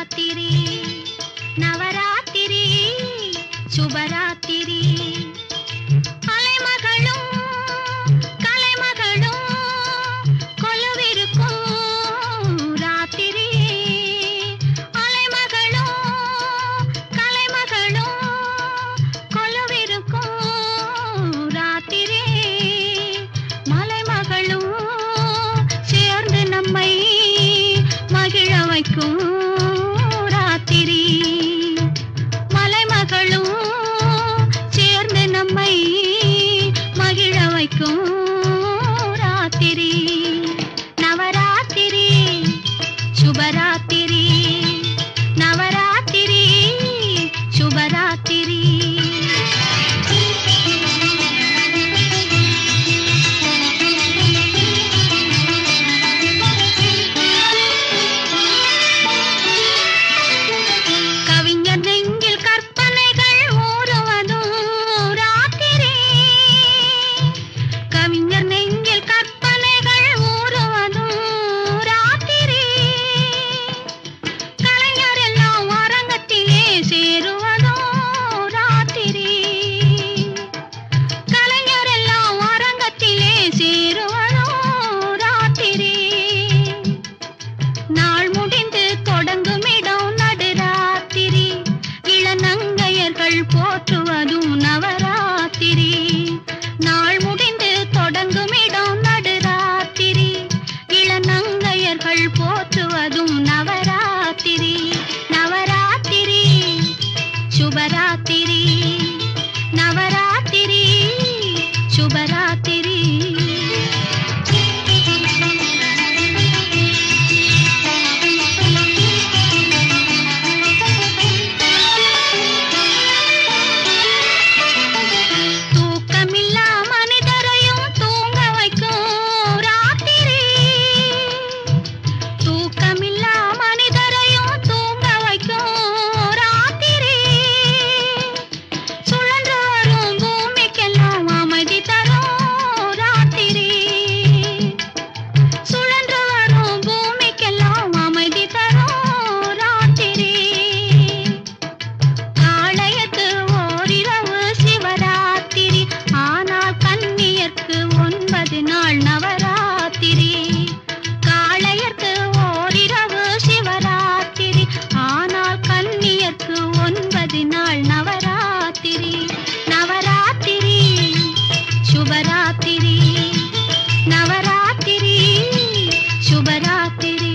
ராத்திரி நவராத்திரி சுபராத்திரி அலைமகளும் கலைமகளும் கொலுவிருக்கும் ராத்திரி அலைமகளும் கலைமகளும் கொலுவிருக்கும் ராத்திரி மலைமகளும் சேர்ந்து நம்மை மகிழ வைக்கும் ராத்திரி மலைமகளும் சேர்ந்து நம்மை மகிழ வைக்கும் ராத்திரி நவராத்திரி சுபராத்திரி நவராத்திரி சுபராத்திரி போற்றுவதும் நவராத்திரி நாள் முடிந்து தொடங்கும் இடம் நடுராத்திரி இளநங்கையர்கள் போற்றுவதும் நவராத்திரி நவராத்திரி சுபராத்திரி நவராத்திரி சுபராத்திரி நவராத்திரி காளையர்க்கு ஓரிரவு சிவராத்திரி ஆனால் கன்னியர்க்கு 9 நாள் நவராத்திரி நவராத்திரி சுபராத்திரி நவராத்திரி சுபராத்திரி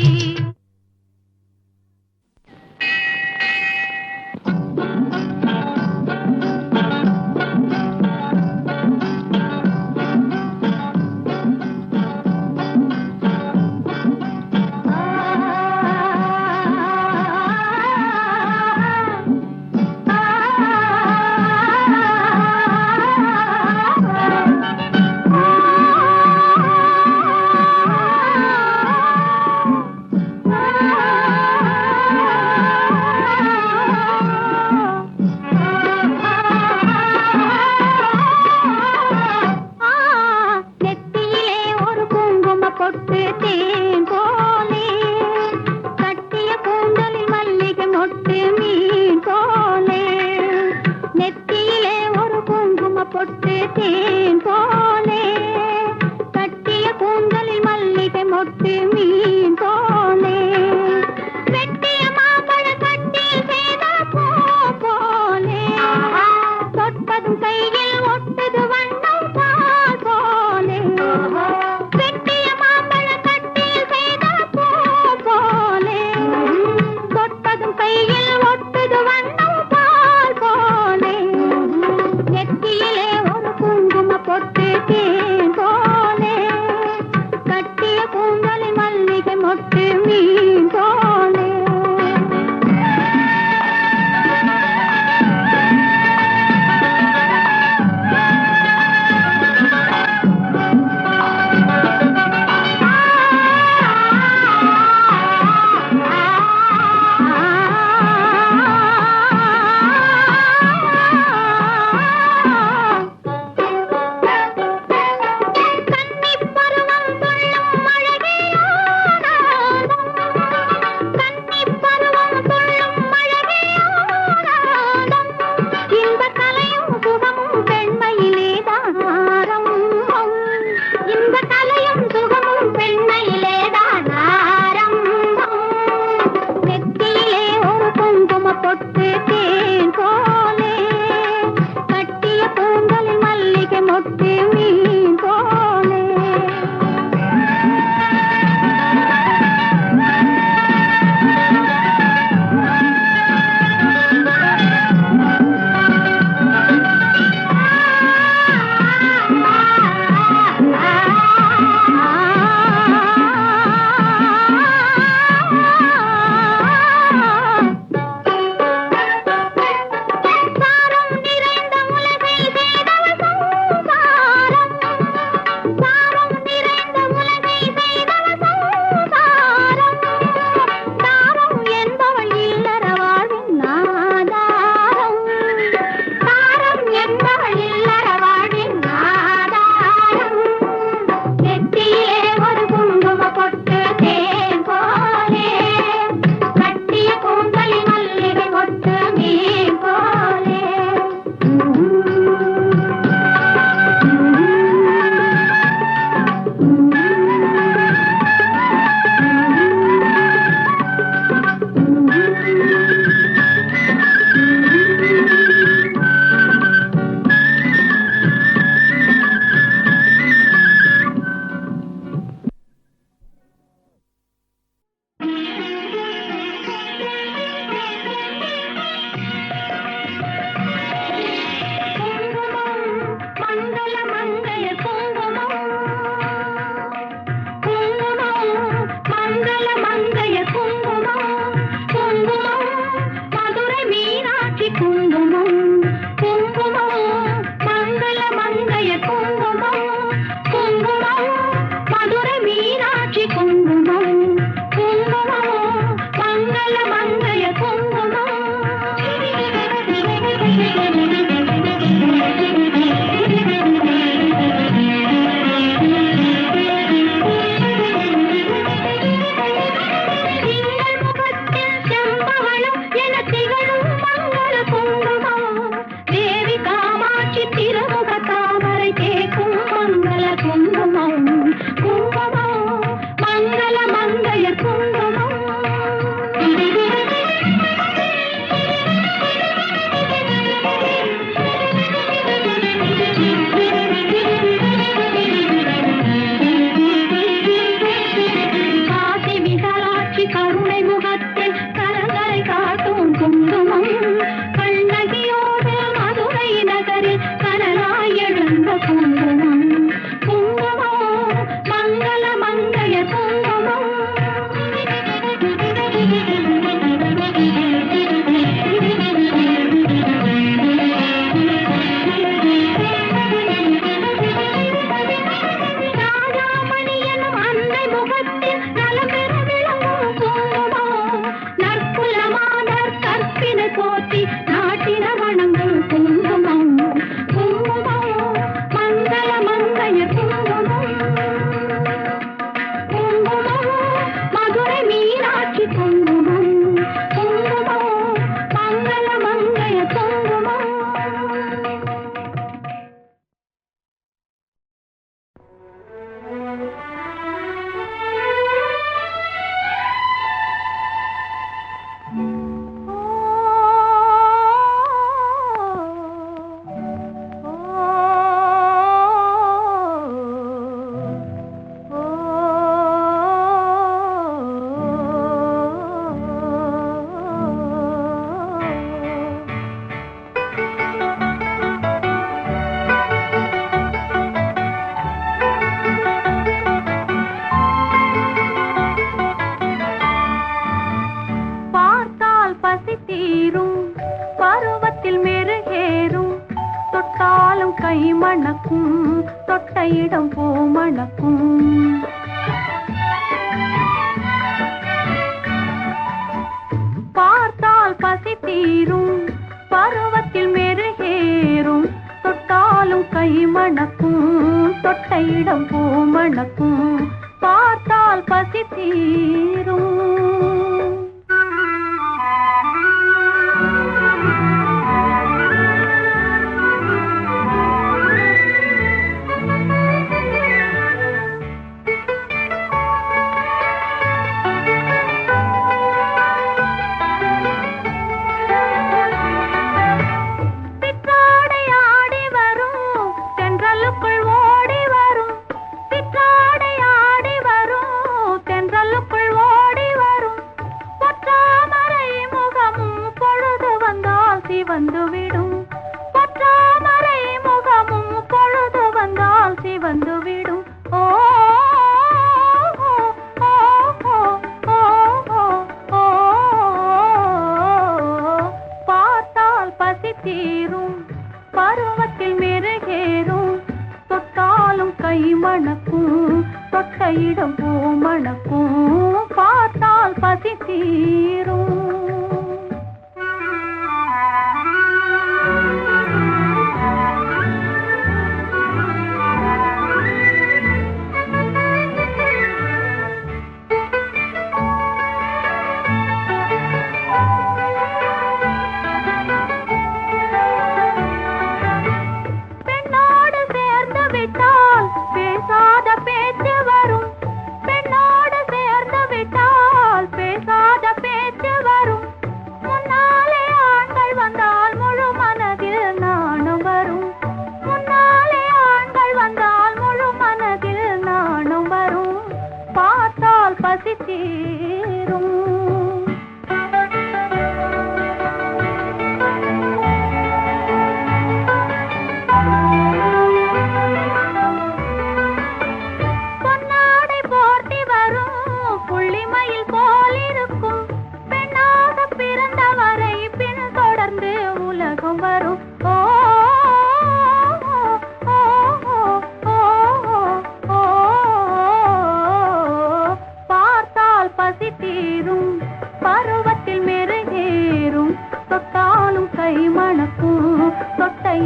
பருவத்தில் மெருகேறும் தொட்டாலும் கை மணக்கும்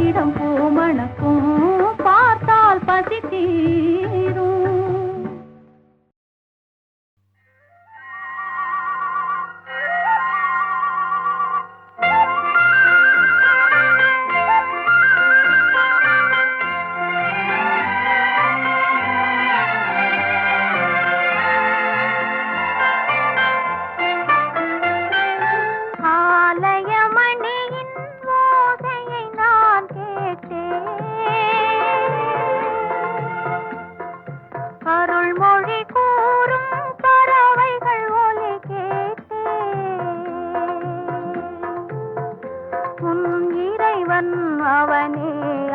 இடம் பூமணக்கும் பார்த்தால் பசி தீரும். அவனே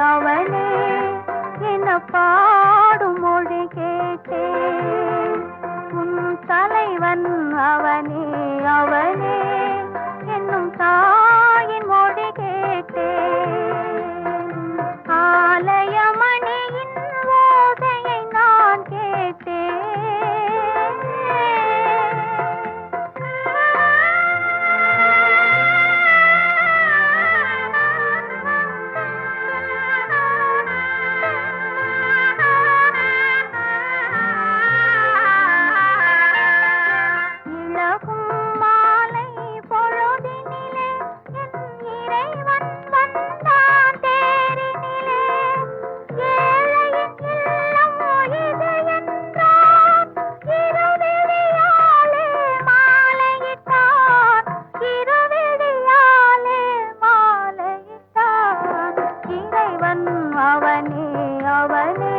அவனே என்ன பாடும் மொழி கேட்டே, உன் தலைவன் அவனே அவனே என்னும் தாயின் மொழி கேட்டே. ஆலயமணியின் ஓசையை நான் கேட்டேன். அவனே அவனே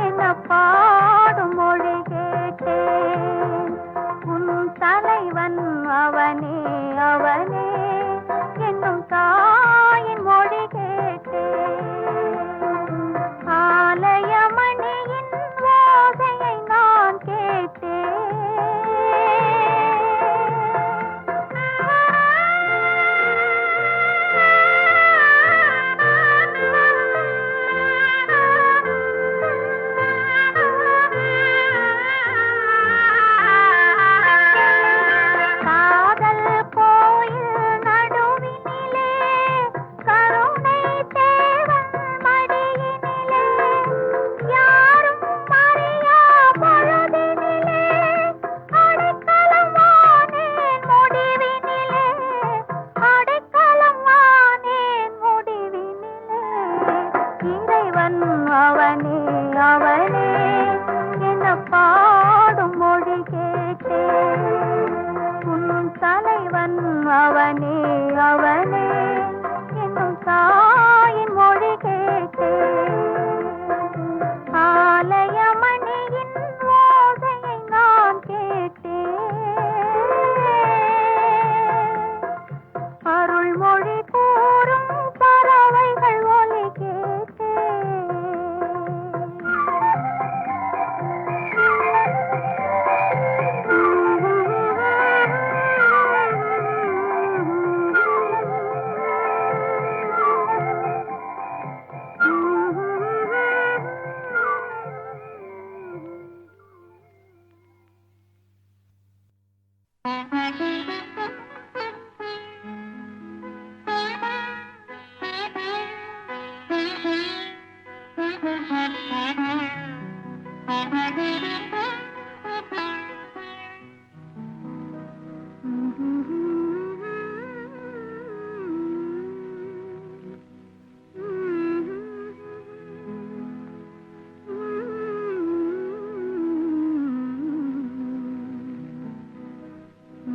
என்ன பாடும் மொழி கேட்டேன், உன் தலைவன் அவனே அவனே என்னும் தாயின் மொழி கேட்டேன். ஆலயமணியின் ஓசையை நான் கேட்டேன். அவனே அவனே என்ன பாடும் மொழி கேட்டேன், உன் தலைவன் அவனே அவனே என்னும் தாயின் மொழி கேட்டேன். ஆலயமணியின் ஓசையை நான் கேட்டேன். அருள்மொழி கூறும் பறவைகள் ஒலி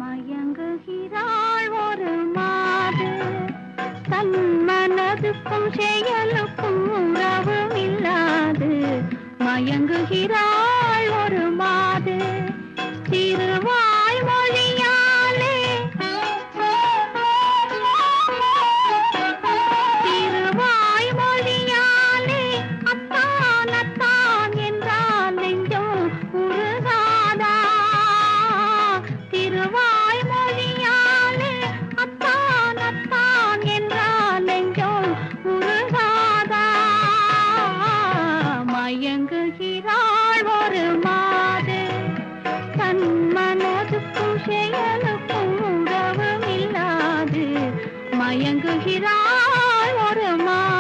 மயங்குகிறாள் ஒரு மாது, தன் மனதுக்கும் செயலுக்கும் உறவும் இல்லாது. மயங்குகிறாள் ஒரு மாது திருவாய் மொழியாலே, திருவாய் மொழியாலே அத்தான் அத்தான் என்றால் நெஞ்சம் உருகாதா. திருவாய் மொழியாலே அத்தான் அத்தான் என்றால் நெஞ்சம் உருகாதா. மயங்குகிறாள் ஒரு மாது, தன் மனதுக்கும் செயலுக்கும் உறவும் இல்லாது. மயங்குகிறாள் ஒரு மாது.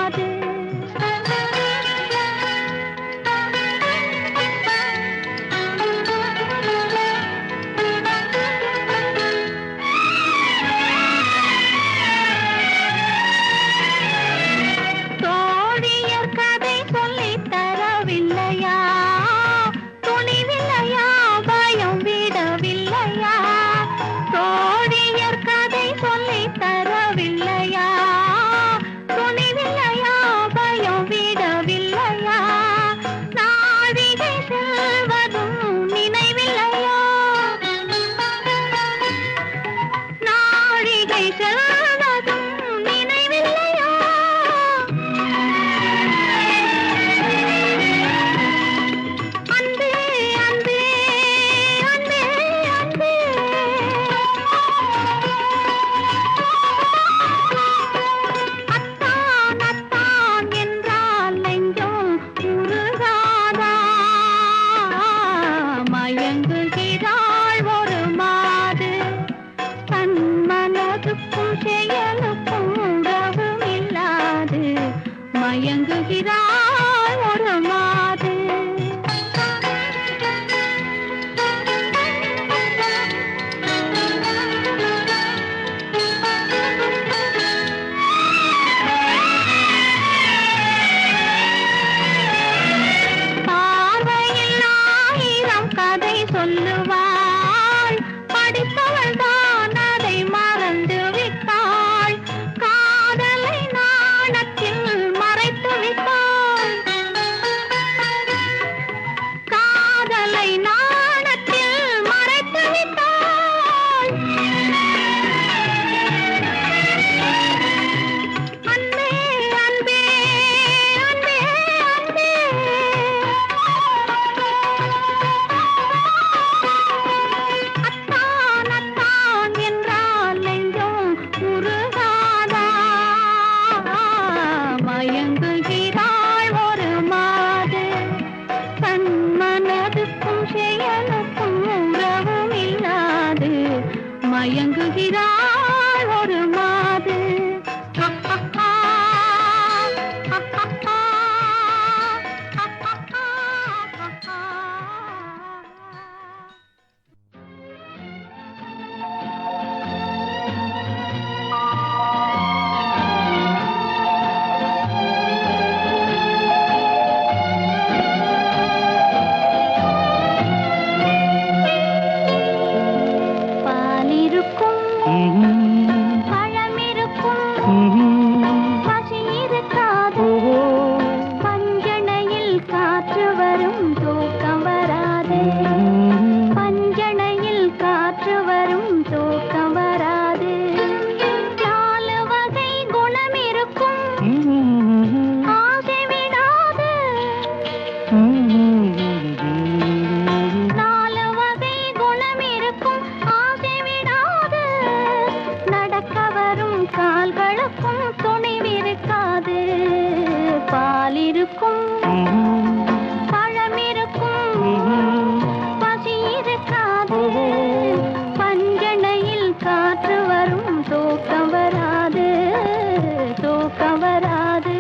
மயங்குகிறாள் ஒரு மாது. பார்வையில் 1000 கதை சொல்லுவாள், படித்தவள் தான் அதை மறந்து விட்டாள். காதலை நாணத்தில் மறைத்து விட்டாள், காதலை நாணத்தில் மறைத்து விட்டாள். அன்பே அன்பே அன்பே அன்பே, அத்தான் அத்தான் என்றால் நெஞ்சம் உருகாதா. மயங்குகிறாள் ஒரு மாது, தன் மனதுக்கும் செயலுக்கும் உறவும் இல்லாது. மயங்குகிறாள் ஒரு மாது. பாலிருக்கும் பழமிருக்கும் பசி இருக்காது. பஞ்சணையில் காற்று வரும் தூக்கம் வராது. பஞ்சணையில் காற்று வரும் தூக்கம் வராது. 4 வகை குணம் இருக்கும், ஆசை விடாது. 4 வகை குணம் இருக்கும், ஆசை விடாது. நடக்க வரும் கால்களுக்கும் துணிவிருக்காது. பாலிருக்கும் பழமிருக்கும் பசி இருக்காது. பஞ்சணையில் காற்று வரும் தூக்கம் வராது, தூக்கம் வராது.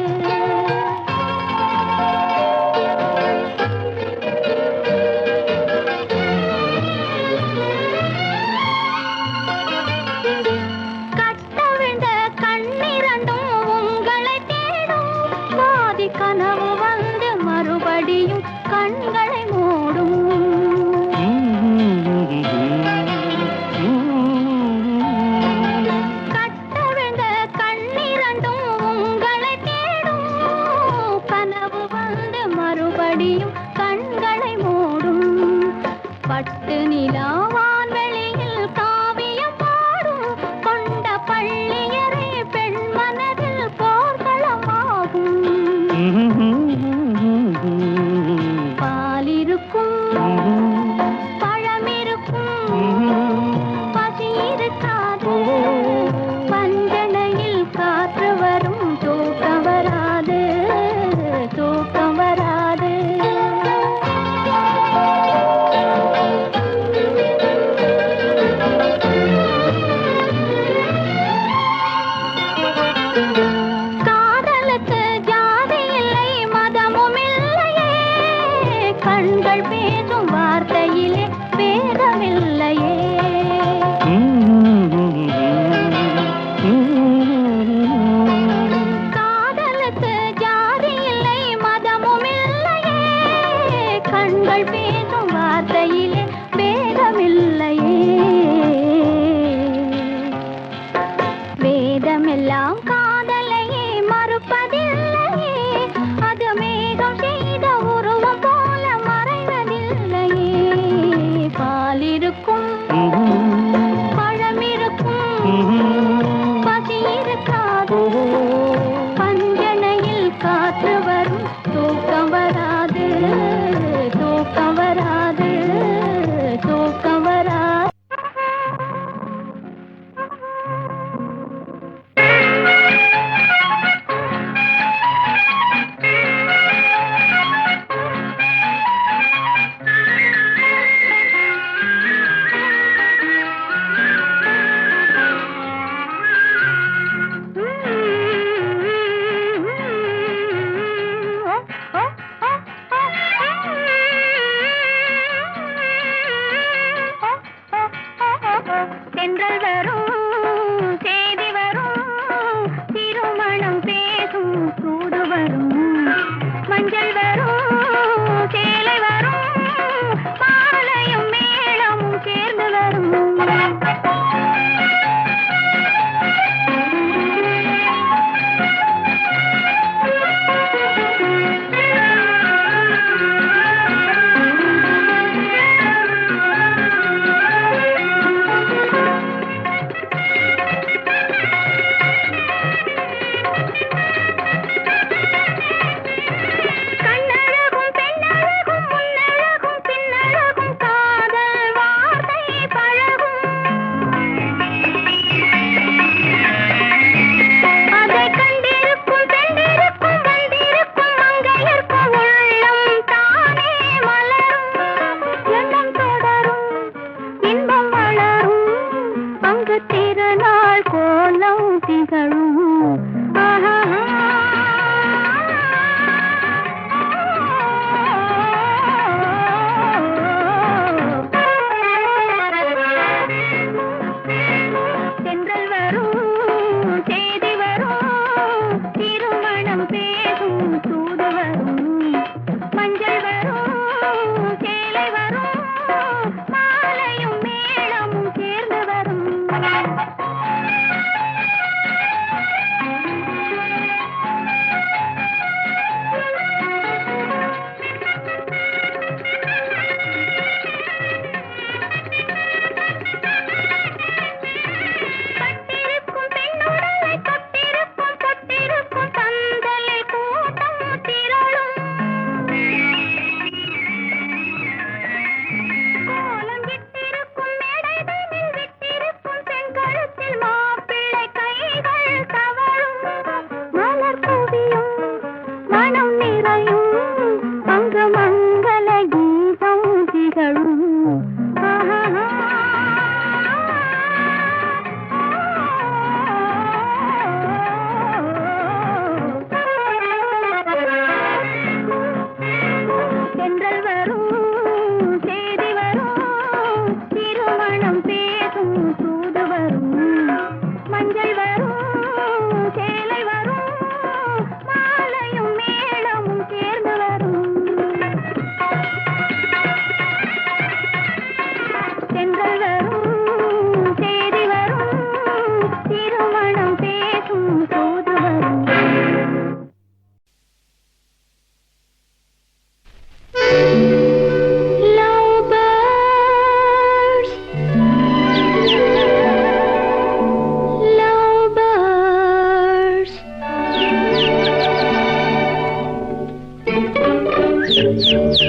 Lovebirds,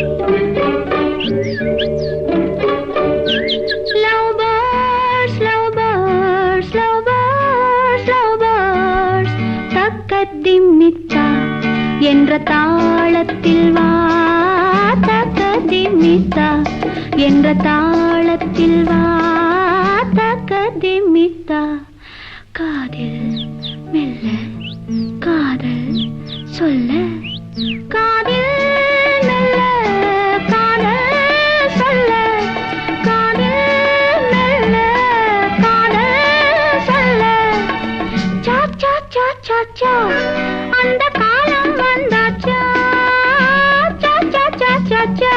lovebirds, lovebirds, lovebirds. தக்கதிமித்தா என்ற தாளத்தில் வா, தக்கதிமித்தா என்ற தாளத்தில் வா, தக்கதிமித்தா. காதில் மெல்ல காதல் சொல்ல, காதில் மெல்ல காதல் சொல்ல, காதில் மெல்ல காதல் சொல்ல. சா சா சா சா சா அந்த காலம் வந்தாச்சா, சா சா சா சா சா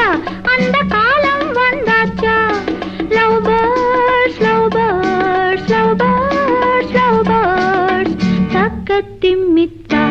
அந்த காலம் வந்தாச்சா. Love birds, love birds, love birds, love birds. தக்கதிமித்தா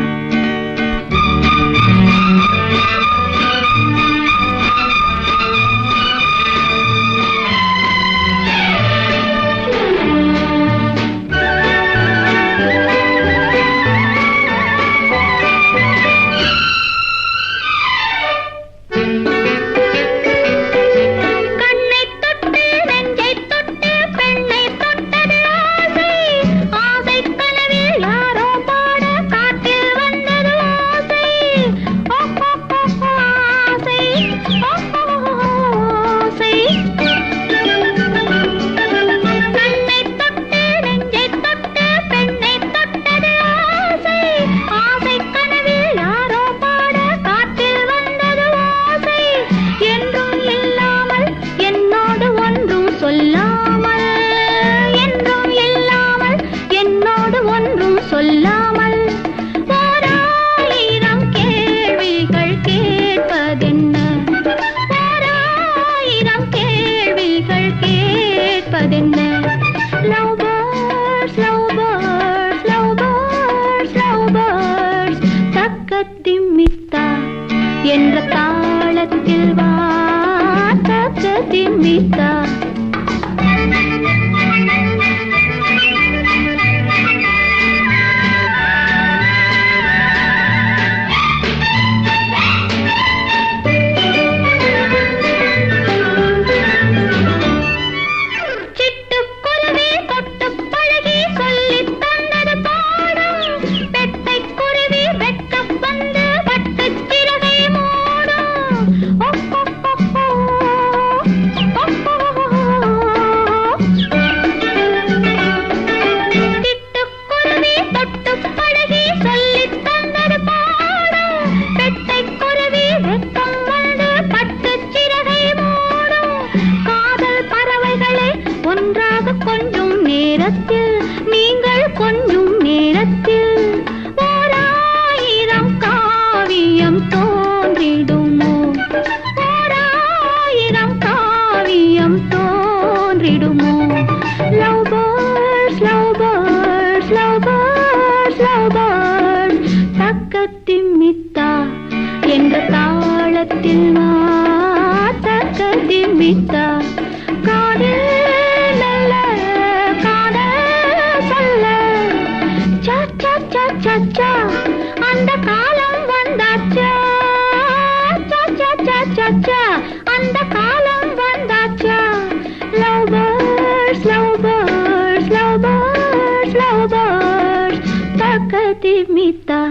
சொல்லாமல் ஓராயிரம் கேள்விகள் கேட்பதென்ன, ஓராயிரம் கேள்விகள் கேட்பதென்ன. Love birds, love birds, love birds, love birds. தக்கதிமித்தா என்ற தாளத்தில் வா, தக்கதிமித்தா. ஒன்றாக கொஞ்சம் நேரத்தில், நீங்கள் கொஞ்சம் நேரத்தில் ஓராயிரம் காவியம் தோன்றிடுமோ, ஓராயிரம் காவியம் தோன்றிடுமோ. Love birds, love birds, love birds, love birds. தக்கதிமித்தா என்ற தாளத்தில் வா, தக்கதிமித்தா. காதில் அந்த காலம் வந்தாச்சா, அந்த காலம் வந்தாச்சா. Love birds, love birds, love birds, love birds. தக்கதிமித்தா.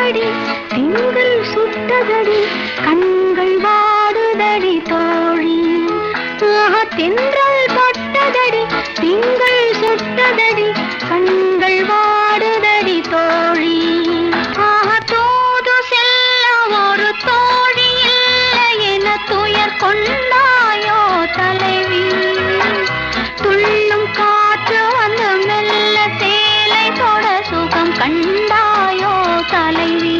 தொட்டதடி திங்கள் சுட்டதடி கண்கள் வாடுதடி தோழி தென்றல் தொட்டதடி திங்கள் சுட்டதடி கண்கள் வாடுதடி தோழி தூது செல்ல ஒரு தோழி இல்லை என துயர் கொண்டாயோ தலைவி துள்ளும் காற்று வந்து மெல்ல சேலை தொட சுகம் கண்டாயோ தலைவி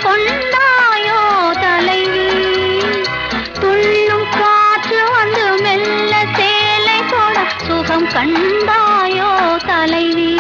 கொண்டாயோ தலைவி துள்ளும் காற்று வந்து மெல்ல சேலை தொட சுகம் கண்டாயோ தலைவி